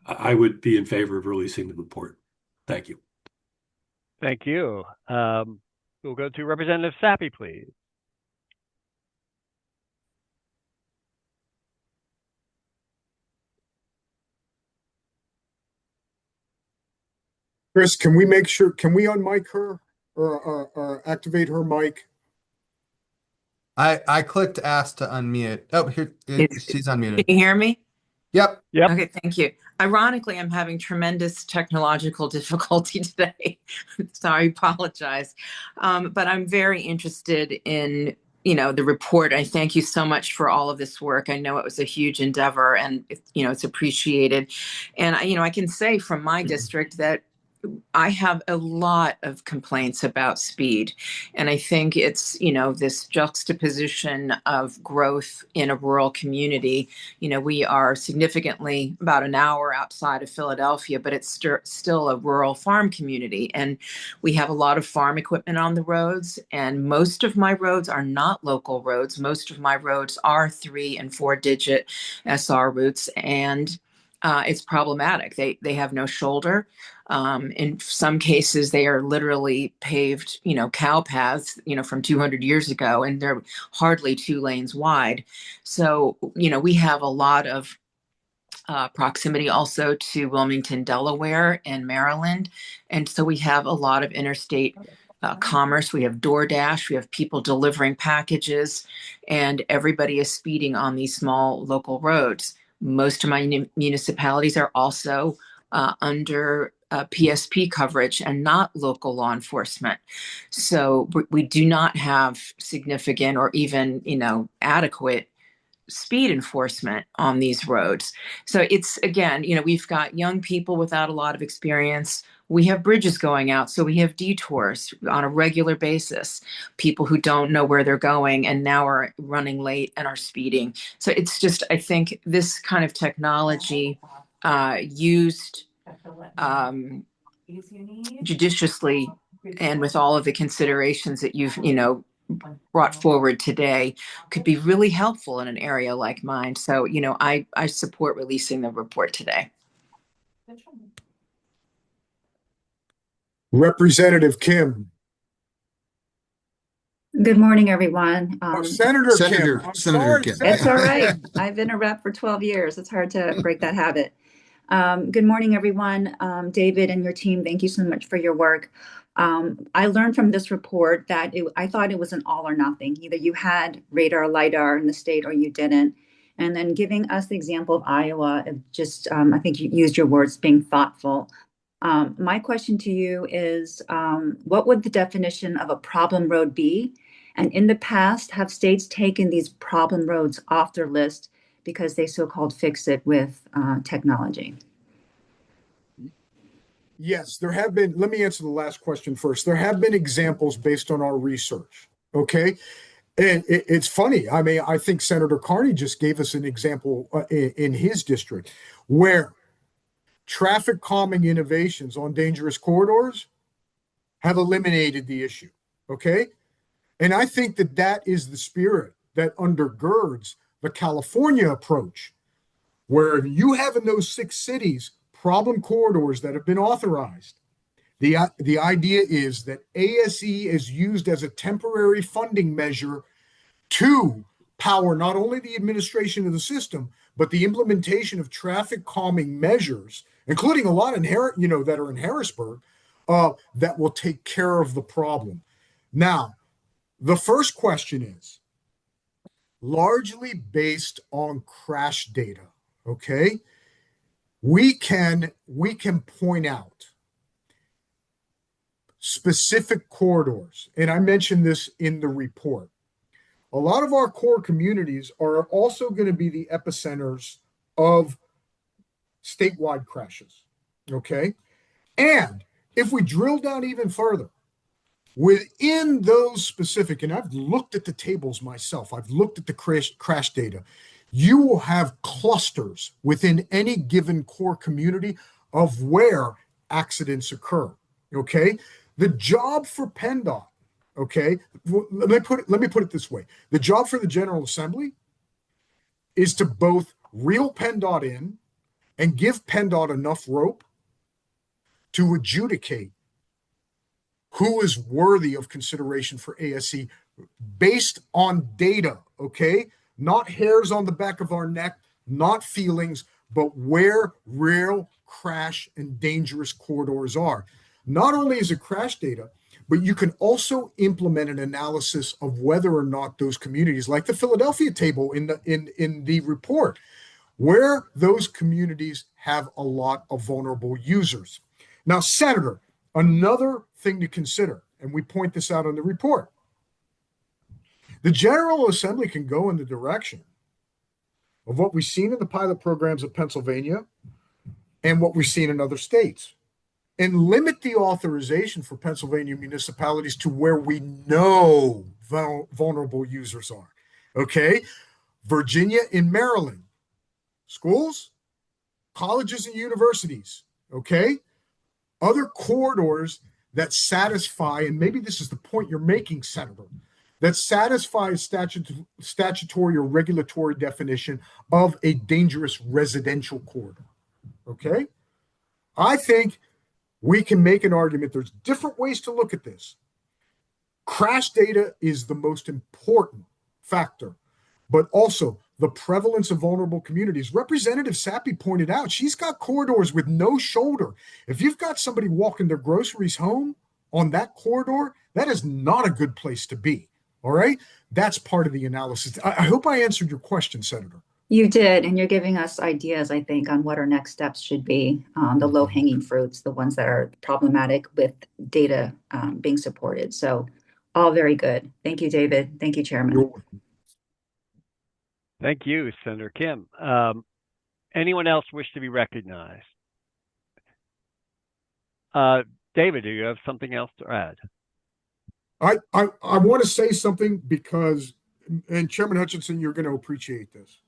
I would be in favor of releasing the report. Thank you. Thank you. We'll go to Representative Sappi, please. Chris, can we unmic her or activate her mic? I clicked ask to unmute. Oh, here she's Can unmuted. you hear me? Yep. Yep. Okay, thank you. Ironically, I'm having tremendous technological difficulty today. So I apologize. But I'm very interested in, the report. I thank you so much for all of this work. I know it was a huge endeavor and, it's appreciated. And, I can say from my district that I have a lot of complaints about speed. And I think it's, this juxtaposition of growth in a rural community. We are significantly about an hour outside of Philadelphia, but it's still a rural farm community. And we have a lot of farm equipment on the roads. And most of my roads are not local roads. Most of my roads are 3 and 4 digit SR routes. And it's problematic. They have no shoulder. In some cases, they are literally paved, cow paths, from 200 years ago, and they're hardly 2 lanes wide. So, we have a lot of proximity also to Wilmington, Delaware, and Maryland. And so we have a lot of interstate commerce. We have DoorDash, we have people delivering packages, and everybody is speeding on these small local roads. Most of my municipalities are also under PSP coverage and not local law enforcement. So we do not have significant or even, adequate speed enforcement on these roads. So it's, again, we've got young people without a lot of experience. We have bridges going out, so we have detours on a regular basis. People who don't know where they're going and now are running late and are speeding. So it's just, I think this kind of technology used judiciously and with all of the considerations that you've, brought forward today could be really helpful in an area like mine. So, I support releasing the report today. Representative Kim. Good morning, everyone. Senator Kim. I'm sorry, Kim. It's all right. I've been a rep for 12 years. It's hard to break that habit. Good morning, everyone. David and your team, thank you so much for your work. I learned from this report that I thought it was an all or nothing. Either you had radar, LiDAR in the state or you didn't. And then giving us the example of Iowa, just I think you used your words, being thoughtful. My question to you is, what would the definition of a problem road be? And in the past, have states taken these problem roads off their list because they so-called fix it with technology? Yes, there have been. Let me answer the last question first. There have been examples based on our research. Okay. And it's funny. I mean, I think Senator Carney just gave us an example in his district where traffic calming innovations on dangerous corridors have eliminated the issue. Okay. And I think that that is the spirit that undergirds the California approach, where you have in those 6 cities problem corridors that have been authorized. The idea is that ASE is used as a temporary funding measure to power not only the administration of the system, but the implementation of traffic calming measures, including a lot that are in Harrisburg, that will take care of the problem. Now, the first question is largely based on crash data. Okay, we can point out specific corridors, and I mentioned this in the report. A lot of our core communities are also going to be the epicenters of statewide crashes. Okay, and if we drill down even further, within those specific, and I've looked at the tables myself, I've looked at the crash data, you will have clusters within any given core community of where accidents occur. Okay, the job for PennDOT, okay, let me put it this way: the job for the General Assembly is to both reel PennDOT in and give PennDOT enough rope to adjudicate who is worthy of consideration for ASE based on data, okay? Not hairs on the back of our neck, not feelings, but where real crash and dangerous corridors are. Not only is it crash data, but you can also implement an analysis of whether or not those communities, like the Philadelphia table in the report, where those communities have a lot of vulnerable users. Now, Senator, another thing to consider, and we point this out in the report, the General Assembly can go in the direction of what we've seen in the pilot programs of Pennsylvania and what we've seen in other states, and limit the authorization for Pennsylvania municipalities to where we know vulnerable users are. Okay? Virginia and Maryland, schools, colleges, and universities. Okay? Other corridors that satisfy, and maybe this is the point you're making, Senator, that satisfy a statutory or regulatory definition of a dangerous residential corridor. Okay? I think we can make an argument. There's different ways to look at this. Crash data is the most important factor, but also the prevalence of vulnerable communities. Representative Sappi pointed out, she's got corridors with no shoulder. If you've got somebody walking their groceries home on that corridor, that is not a good place to be. All right? That's part of the analysis. I hope I answered your question, Senator. You did, and you're giving us ideas, I think, on what our next steps should be, the low-hanging fruits, the ones that are problematic with data being supported. So all very good. Thank you, David. Thank you, Chairman. Thank you, Senator Kim. Anyone else wish to be recognized? David, do you have something else to add? I want to say something because, and Chairman Hutchinson, you're going to appreciate this.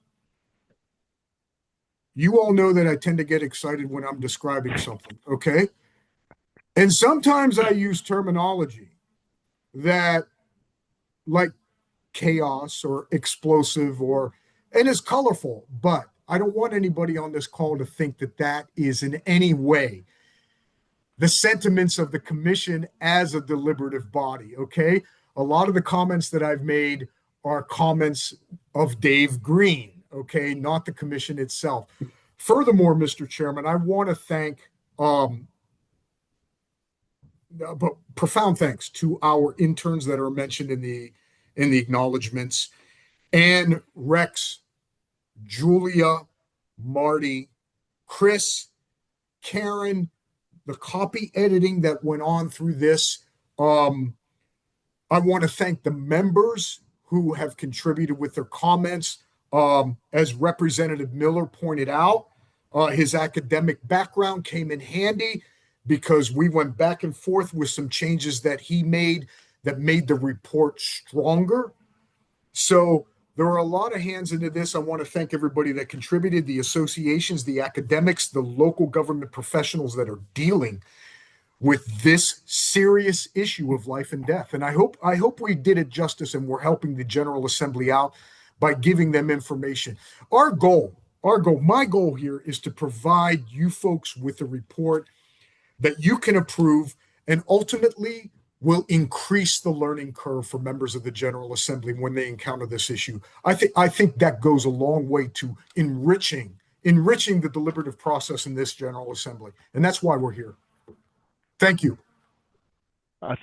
You all know that I tend to get excited when I'm describing something, okay? And sometimes I use terminology that, like chaos or explosive and is colorful, but I don't want anybody on this call to think that that is in any way the sentiments of the commission as a deliberative body, okay? A lot of the comments that I've made are comments of Dave Green, okay, not the commission itself. Furthermore, Mr. Chairman, I want to thank, but profound thanks to our interns that are mentioned in the acknowledgments, and Rex, Julia, Marty, Chris, Karen, the copy editing that went on through this. I want to thank the members who have contributed with their comments. As Representative Miller pointed out, his academic background came in handy because we went back and forth with some changes that he made that made the report stronger. So there are a lot of hands into this. I want to thank everybody that contributed, the associations, the academics, the local government professionals that are dealing with this serious issue of life and death. And I hope we did it justice and we're helping the General Assembly out by giving them information. My goal here is to provide you folks with a report that you can approve and ultimately will increase the learning curve for members of the General Assembly when they encounter this issue. I think that goes a long way to enriching the deliberative process in this General Assembly. And that's why we're here. Thank you.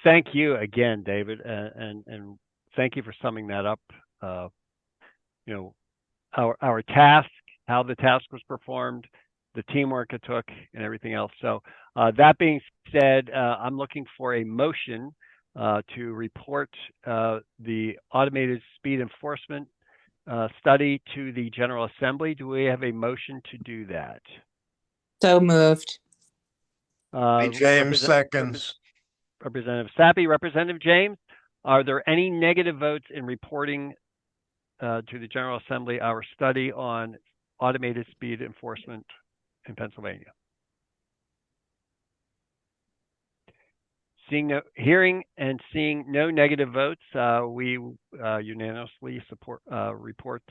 Thank you again, David, and thank you for summing that up. Our task, how the task was performed, the teamwork it took, and everything else. So that being said, I'm looking for a motion to report the automated speed enforcement study to the General Assembly. Do we have a motion to do that? So moved. James seconds. Representative Sappi, Representative James, are there any negative votes in reporting to the General Assembly our study on automated speed enforcement in Pennsylvania? Hearing and seeing no negative votes, we unanimously report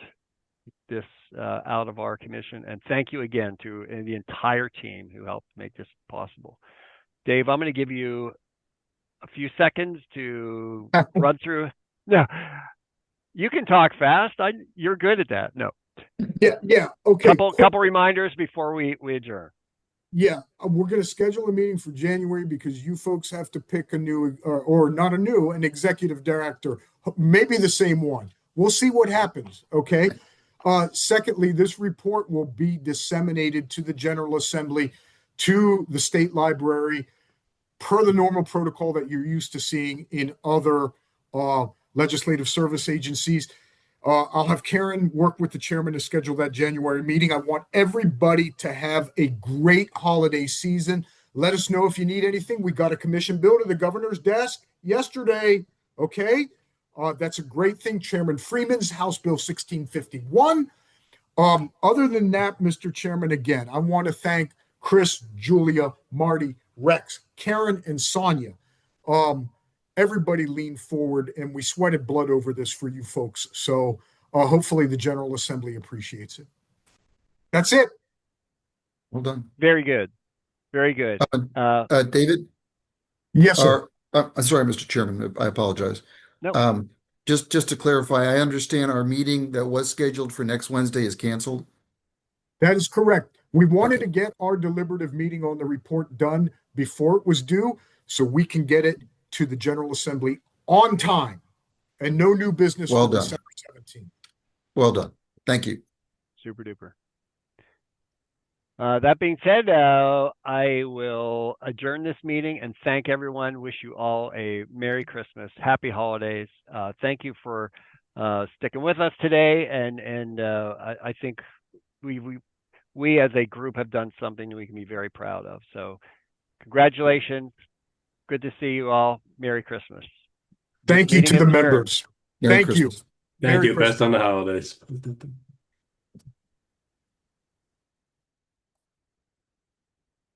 this out of our commission. And thank you again to the entire team who helped make this possible. Dave, I'm going to give you a few seconds to run through. No, you can talk fast. You're good at that. No. Yeah. Okay. Couple reminders before we adjourn. Yeah, we're going to schedule a meeting for January because you folks have to pick a new, or not a new, an executive director, maybe the same one. We'll see what happens. Okay. Secondly, this report will be disseminated to the General Assembly, to the State Library, per the normal protocol that you're used to seeing in other legislative service agencies. I'll have Karen work with the chairman to schedule that January meeting. I want everybody to have a great holiday season. Let us know if you need anything. We got a commission bill to the governor's desk yesterday. Okay. That's a great thing. Chairman Freeman's House Bill 1651. Other than that, Mr. Chairman, again, I want to thank Chris, Julia, Marty, Rex, Karen, and Sonia. Everybody leaned forward and we sweated blood over this for you folks. So hopefully the General Assembly appreciates it. That's it. Well done. Very good. Very good. David? Yes, sir. I'm sorry, Mr. Chairman. I apologize. No. Just to clarify, I understand our meeting that was scheduled for next Wednesday is canceled. That is correct. We wanted to get our deliberative meeting on the report done before it was due so we can get it to the General Assembly on time and no new business Well for done. December 17th. Well done. Thank you. Super duper. That being said, I will adjourn this meeting and thank everyone. Wish you all a Merry Christmas, Happy Holidays. Thank you for sticking with us today, and I think we as a group have done something we can be very proud of. So, congratulations. Good to see you all. Merry Christmas. Thank you to the members. Merry Thank you. Christmas. Thank Merry you. Christmas. Best on the holidays.